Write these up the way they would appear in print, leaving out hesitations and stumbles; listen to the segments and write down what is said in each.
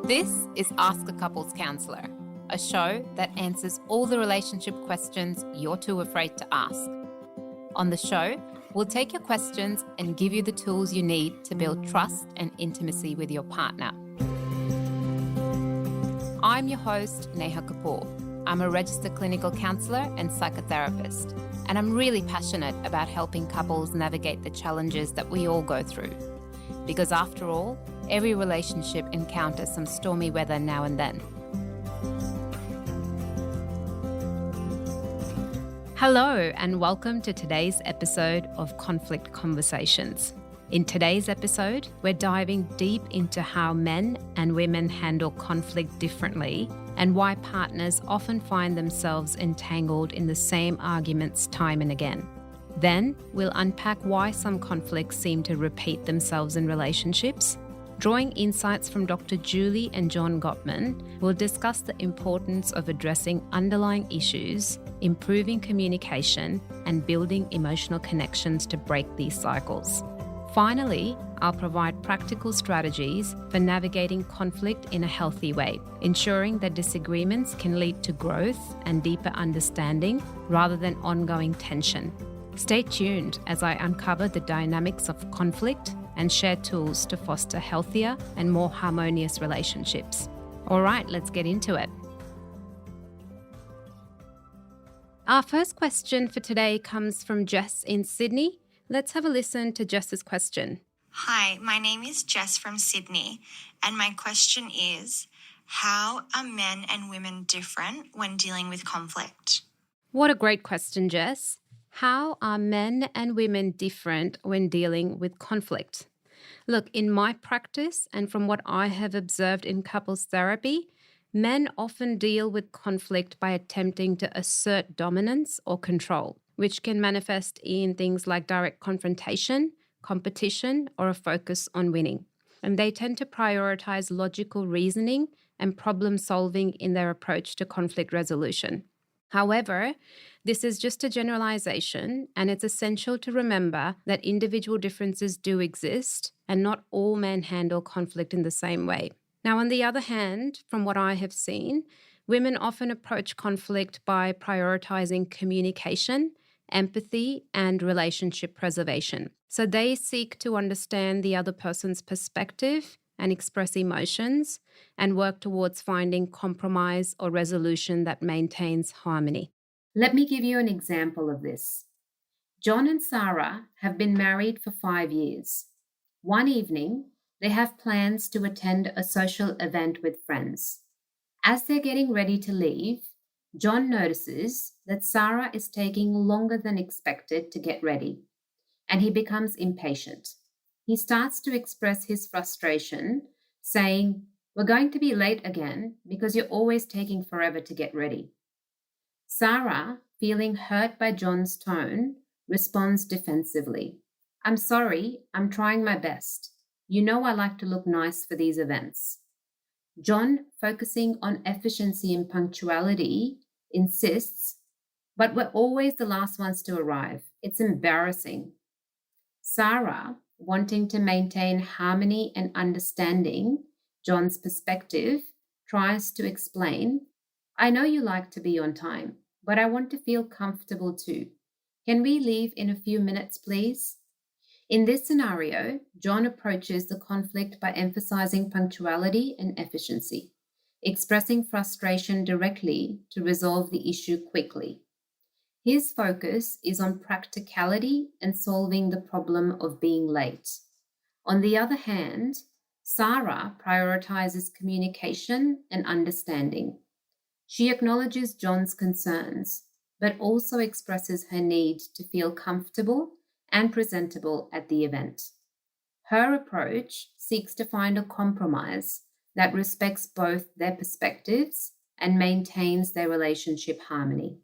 This is Ask a Couples Counsellor, a show that answers all the relationship questions you're too afraid to ask. On the show, we'll take your questions and give you the tools you need to build trust and intimacy with your partner. I'm your host, Neha Kapoor. I'm a registered clinical counsellor and psychotherapist, and I'm really passionate about helping couples navigate the challenges that we all go through. Because after all, every relationship encounters some stormy weather now and then. Hello, and welcome to today's episode of Conflict Conversations. In today's episode, we're diving deep into how men and women handle conflict differently and why partners often find themselves entangled in the same arguments time and again. Then, we'll unpack why some conflicts seem to repeat themselves in relationships. Drawing insights from Dr. Julie and John Gottman, we'll discuss the importance of addressing underlying issues, improving communication, and building emotional connections to break these cycles. Finally, I'll provide practical strategies for navigating conflict in a healthy way, ensuring that disagreements can lead to growth and deeper understanding rather than ongoing tension. Stay tuned as I uncover the dynamics of conflict and share tools to foster healthier and more harmonious relationships. All right, let's get into it. Our first question for today comes from Jess in Sydney. Let's have a listen to Jess's question. Hi, my name is Jess from Sydney, and my question is, how are men and women different when dealing with conflict? What a great question, Jess. How are men and women different when dealing with conflict? Look, in my practice and from what I have observed in couples therapy, men often deal with conflict by attempting to assert dominance or control, which can manifest in things like direct confrontation, competition, or a focus on winning. And they tend to prioritize logical reasoning and problem solving in their approach to conflict resolution. However, this is just a generalization, and it's essential to remember that individual differences do exist, and not all men handle conflict in the same way. Now, on the other hand, from what I have seen, women often approach conflict by prioritizing communication, empathy, and relationship preservation. So they seek to understand the other person's perspective and express emotions and work towards finding compromise or resolution that maintains harmony. Let me give you an example of this. John and Sarah have been married for 5 years. One evening, they have plans to attend a social event with friends. As they're getting ready to leave, John notices that Sarah is taking longer than expected to get ready, and he becomes impatient. He starts to express his frustration, saying, "We're going to be late again because you're always taking forever to get ready." Sarah, feeling hurt by John's tone, responds defensively. "I'm sorry, I'm trying my best. You know I like to look nice for these events." John, focusing on efficiency and punctuality, insists, "But we're always the last ones to arrive. It's embarrassing." Sarah, wanting to maintain harmony and understanding John's perspective, tries to explain, "I know you like to be on time, but I want to feel comfortable too. Can we leave in a few minutes, please?" In this scenario, John approaches the conflict by emphasizing punctuality and efficiency, expressing frustration directly to resolve the issue quickly. His focus is on practicality and solving the problem of being late. On the other hand, Sarah prioritizes communication and understanding. She acknowledges John's concerns, but also expresses her need to feel comfortable and presentable at the event. Her approach seeks to find a compromise that respects both their perspectives and maintains their relationship harmony.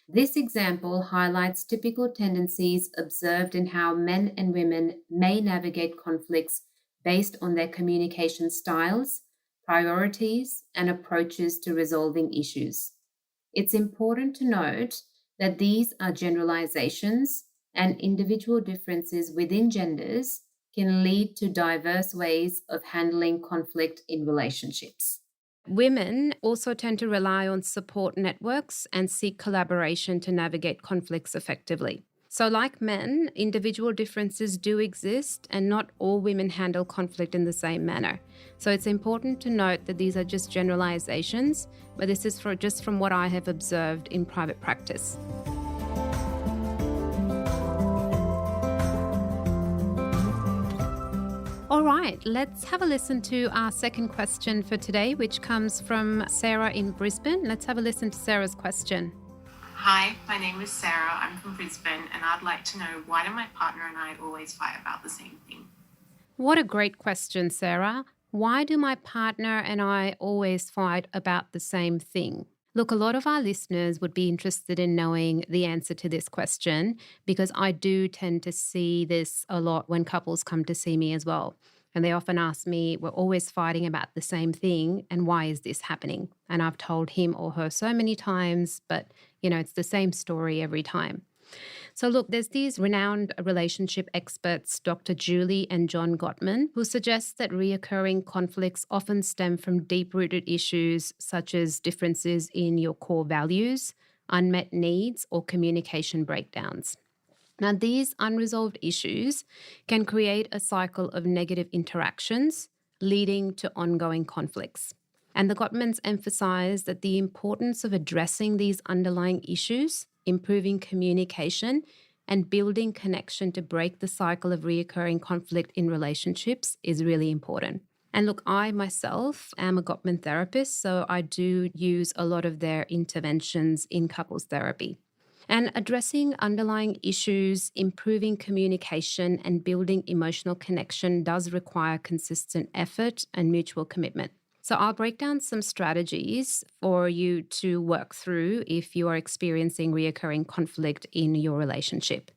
This example highlights typical tendencies observed in how men and women may navigate conflicts based on their communication styles, priorities, and approaches to resolving issues. It's important to note that these are generalizations, and individual differences within genders can lead to diverse ways of handling conflict in relationships. Women also tend to rely on support networks and seek collaboration to navigate conflicts effectively. So, like men, individual differences do exist, and not all women handle conflict in the same manner. So, it's important to note that these are just generalizations, but this is just from what I have observed in private practice. All right, let's have a listen to our second question for today, which comes from Sarah in Brisbane. Let's have a listen to Sarah's question. Hi, my name is Sarah. I'm from Brisbane, and I'd like to know, why do my partner and I always fight about the same thing? What a great question, Sarah. Why do my partner and I always fight about the same thing? Look, a lot of our listeners would be interested in knowing the answer to this question, because I do tend to see this a lot when couples come to see me as well. And they often ask me, we're always fighting about the same thing, and why is this happening? And I've told him or her so many times, but it's the same story every time. So look, there's these renowned relationship experts, Dr. Julie and John Gottman, who suggest that reoccurring conflicts often stem from deep-rooted issues such as differences in your core values, unmet needs, or communication breakdowns. Now, these unresolved issues can create a cycle of negative interactions, leading to ongoing conflicts. And the Gottmans emphasize that the importance of addressing these underlying issues, improving communication, and building connection to break the cycle of reoccurring conflict in relationships is really important. And look, I myself am a Gottman therapist, so I do use a lot of their interventions in couples therapy. And addressing underlying issues, improving communication, and building emotional connection does require consistent effort and mutual commitment. So I'll break down some strategies for you to work through if you are experiencing reoccurring conflict in your relationship.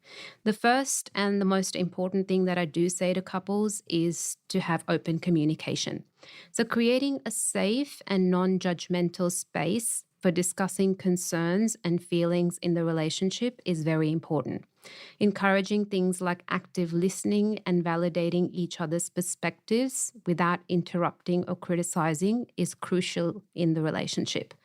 The first and the most important thing that I do say to couples is to have open communication. So creating a safe and non-judgmental space for discussing concerns and feelings in the relationship is very important. Encouraging things like active listening and validating each other's perspectives without interrupting or criticizing is crucial in the relationship.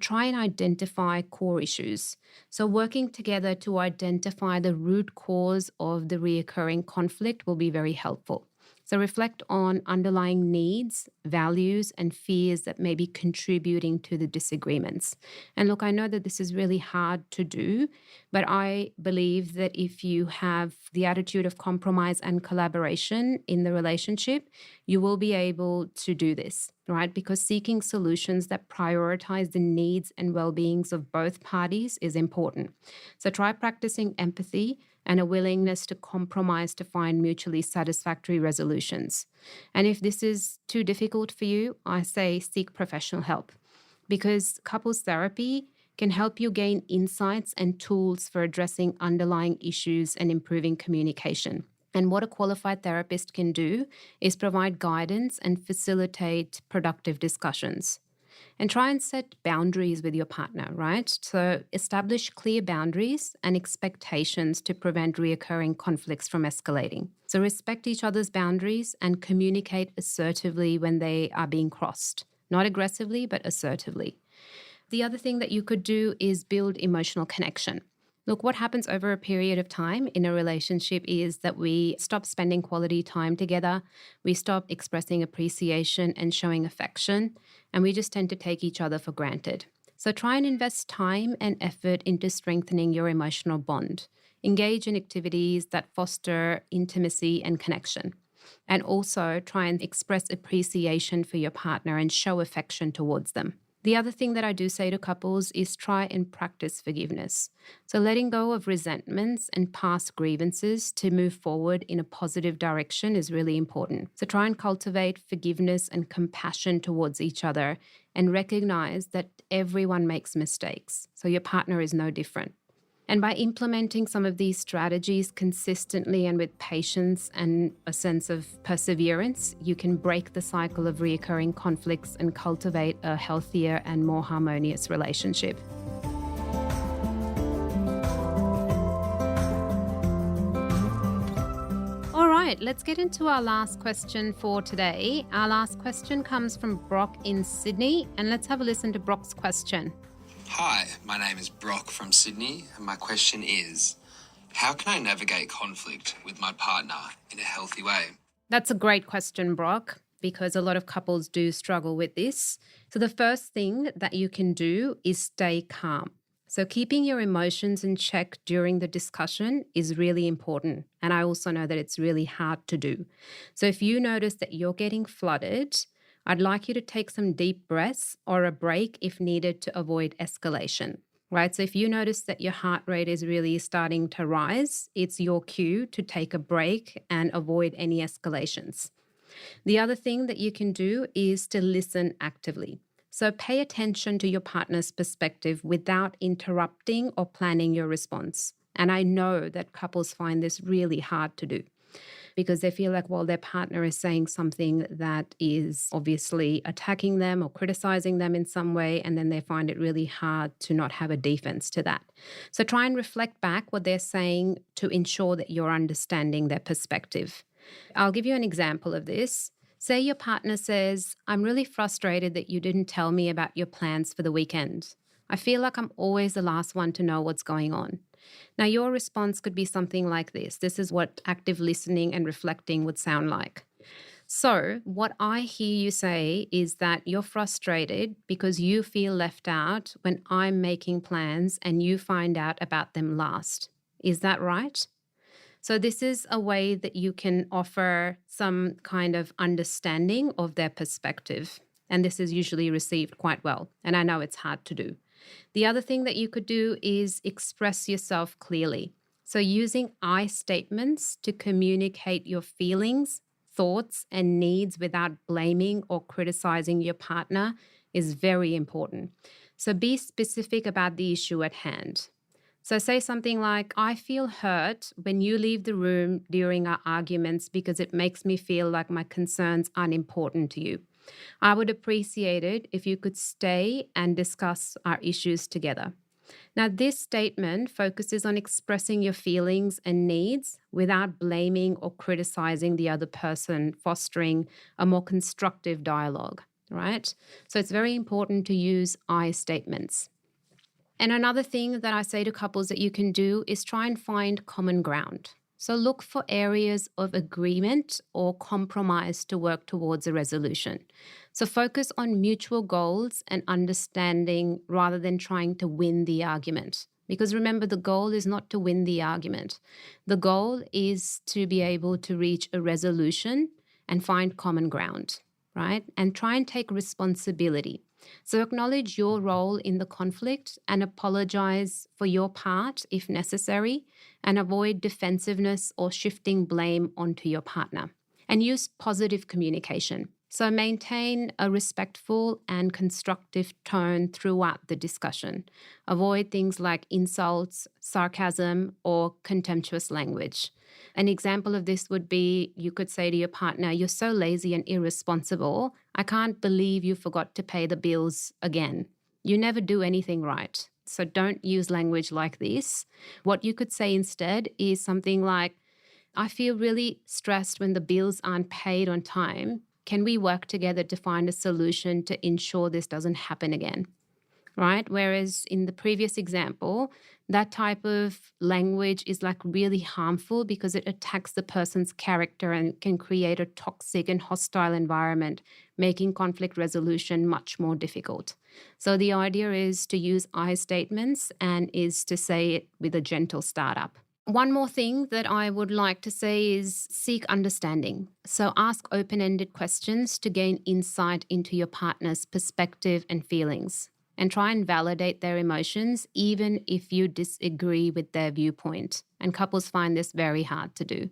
Try and identify core issues. So working together to identify the root cause of the reoccurring conflict will be very helpful. So reflect on underlying needs, values, and fears that may be contributing to the disagreements. And look, I know that this is really hard to do, but I believe that if you have the attitude of compromise and collaboration in the relationship, you will be able to do this, right? Because seeking solutions that prioritize the needs and well-beings of both parties is important. So try practicing empathy and a willingness to compromise to find mutually satisfactory resolutions. And if this is too difficult for you, I say seek professional help, because couples therapy can help you gain insights and tools for addressing underlying issues and improving communication. And what a qualified therapist can do is provide guidance and facilitate productive discussions. And try and set boundaries with your partner, right? So establish clear boundaries and expectations to prevent reoccurring conflicts from escalating. So respect each other's boundaries and communicate assertively when they are being crossed. Not aggressively, but assertively. The other thing that you could do is build emotional connection. Look, what happens over a period of time in a relationship is that we stop spending quality time together, we stop expressing appreciation and showing affection, and we just tend to take each other for granted. So try and invest time and effort into strengthening your emotional bond. Engage in activities that foster intimacy and connection. And also try and express appreciation for your partner and show affection towards them. The other thing that I do say to couples is try and practice forgiveness. So letting go of resentments and past grievances to move forward in a positive direction is really important. So try and cultivate forgiveness and compassion towards each other and recognize that everyone makes mistakes. So your partner is no different. And by implementing some of these strategies consistently and with patience and a sense of perseverance, you can break the cycle of reoccurring conflicts and cultivate a healthier and more harmonious relationship. All right. right, let's get into our last question for today. Our last question comes from Brock in Sydney, and let's have a listen to Brock's question. Hi, my name is Brock from Sydney, and my question is, how can I navigate conflict with my partner in a healthy way? That's a great question, Brock, because a lot of couples do struggle with this. So, the first thing that you can do is stay calm. So, keeping your emotions in check during the discussion is really important. And I also know that it's really hard to do. So, if you notice that you're getting flooded, I'd like you to take some deep breaths or a break if needed to avoid escalation. Right. So if you notice that your heart rate is really starting to rise, it's your cue to take a break and avoid any escalations. The other thing that you can do is to listen actively. So pay attention to your partner's perspective without interrupting or planning your response. And I know that couples find this really hard to do because they feel like, well, their partner is saying something that is obviously attacking them or criticizing them in some way, and then they find it really hard to not have a defense to that. So try and reflect back what they're saying to ensure that you're understanding their perspective. I'll give you an example of this. Say your partner says, I'm really frustrated that you didn't tell me about your plans for the weekend. I feel like I'm always the last one to know what's going on. Now, your response could be something like this. This is what active listening and reflecting would sound like. So, what I hear you say is that you're frustrated because you feel left out when I'm making plans and you find out about them last. Is that right? So, this is a way that you can offer some kind of understanding of their perspective. And this is usually received quite well. And I know it's hard to do. The other thing that you could do is express yourself clearly. So, using I statements to communicate your feelings, thoughts, and needs without blaming or criticizing your partner is very important. So, be specific about the issue at hand. So, say something like, I feel hurt when you leave the room during our arguments because it makes me feel like my concerns aren't important to you. I would appreciate it if you could stay and discuss our issues together. Now, this statement focuses on expressing your feelings and needs without blaming or criticizing the other person, fostering a more constructive dialogue, right? So it's very important to use I statements. And another thing that I say to couples that you can do is try and find common ground. So look for areas of agreement or compromise to work towards a resolution. So focus on mutual goals and understanding rather than trying to win the argument. Because remember, the goal is not to win the argument. The goal is to be able to reach a resolution and find common ground, right? And try and take responsibility. So acknowledge your role in the conflict and apologize for your part if necessary, and avoid defensiveness or shifting blame onto your partner. And use positive communication. So maintain a respectful and constructive tone throughout the discussion. Avoid things like insults, sarcasm, or contemptuous language. An example of this would be you could say to your partner, you're so lazy and irresponsible. I can't believe you forgot to pay the bills again. You never do anything right. So don't use language like this. What you could say instead is something like, I feel really stressed when the bills aren't paid on time. Can we work together to find a solution to ensure this doesn't happen again? Right? Whereas in the previous example, that type of language is like really harmful because it attacks the person's character and can create a toxic and hostile environment, making conflict resolution much more difficult. So the idea is to use I statements and is to say it with a gentle startup. One more thing that I would like to say is seek understanding. So ask open-ended questions to gain insight into your partner's perspective and feelings, and try and validate their emotions even if you disagree with their viewpoint. And couples find this very hard to do.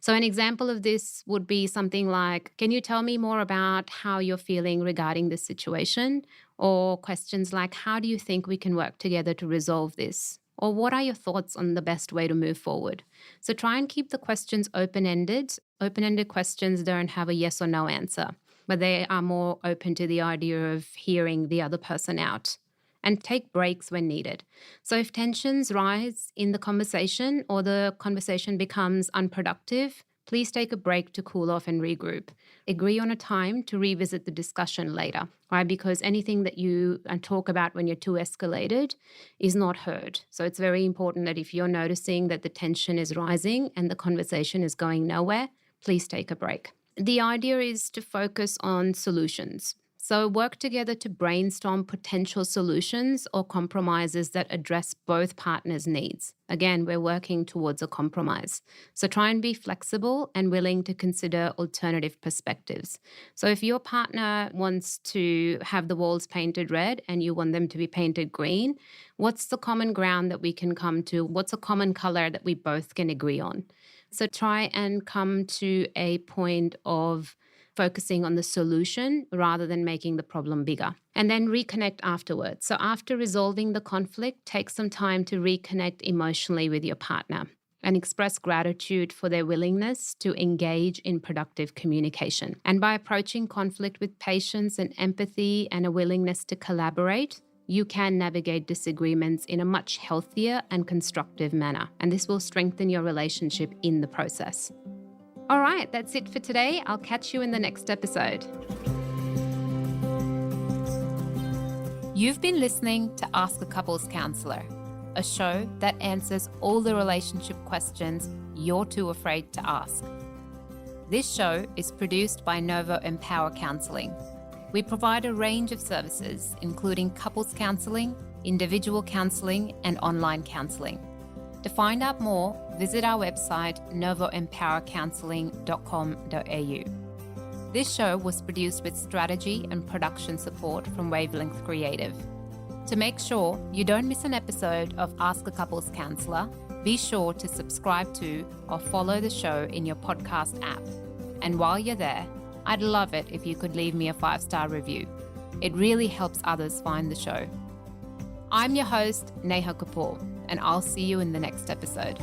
So an example of this would be something like, can you tell me more about how you're feeling regarding this situation? Or questions like, how do you think we can work together to resolve this? Or what are your thoughts on the best way to move forward? So try and keep the questions open-ended. Open-ended questions don't have a yes or no answer, but they are more open to the idea of hearing the other person out. And take breaks when needed. So if tensions rise in the conversation or the conversation becomes unproductive, please take a break to cool off and regroup. Agree on a time to revisit the discussion later, right? Because anything that you talk about when you're too escalated is not heard. So it's very important that if you're noticing that the tension is rising and the conversation is going nowhere, please take a break. The idea is to focus on solutions. So work together to brainstorm potential solutions or compromises that address both partners' needs. Again, we're working towards a compromise. So try and be flexible and willing to consider alternative perspectives. So if your partner wants to have the walls painted red and you want them to be painted green, what's the common ground that we can come to? What's a common color that we both can agree on? So try and come to a point of focusing on the solution rather than making the problem bigger. And then reconnect afterwards. So after resolving the conflict, take some time to reconnect emotionally with your partner and express gratitude for their willingness to engage in productive communication. And by approaching conflict with patience and empathy and a willingness to collaborate, you can navigate disagreements in a much healthier and constructive manner. And this will strengthen your relationship in the process. All right, that's it for today. I'll catch you in the next episode. You've been listening to Ask a Couples Counsellor, a show that answers all the relationship questions you're too afraid to ask. This show is produced by novoempowercounselling. We provide a range of services, including couples counselling, individual counselling, and online counselling. To find out more, visit our website novoempowercounselling.com.au. This show was produced with strategy and production support from Wavelength Creative. To make sure you don't miss an episode of Ask a Couples Counsellor, be sure to subscribe to or follow the show in your podcast app. And while you're there, I'd love it if you could leave me a 5-star review. It really helps others find the show. I'm your host, Neha Kapoor, and I'll see you in the next episode.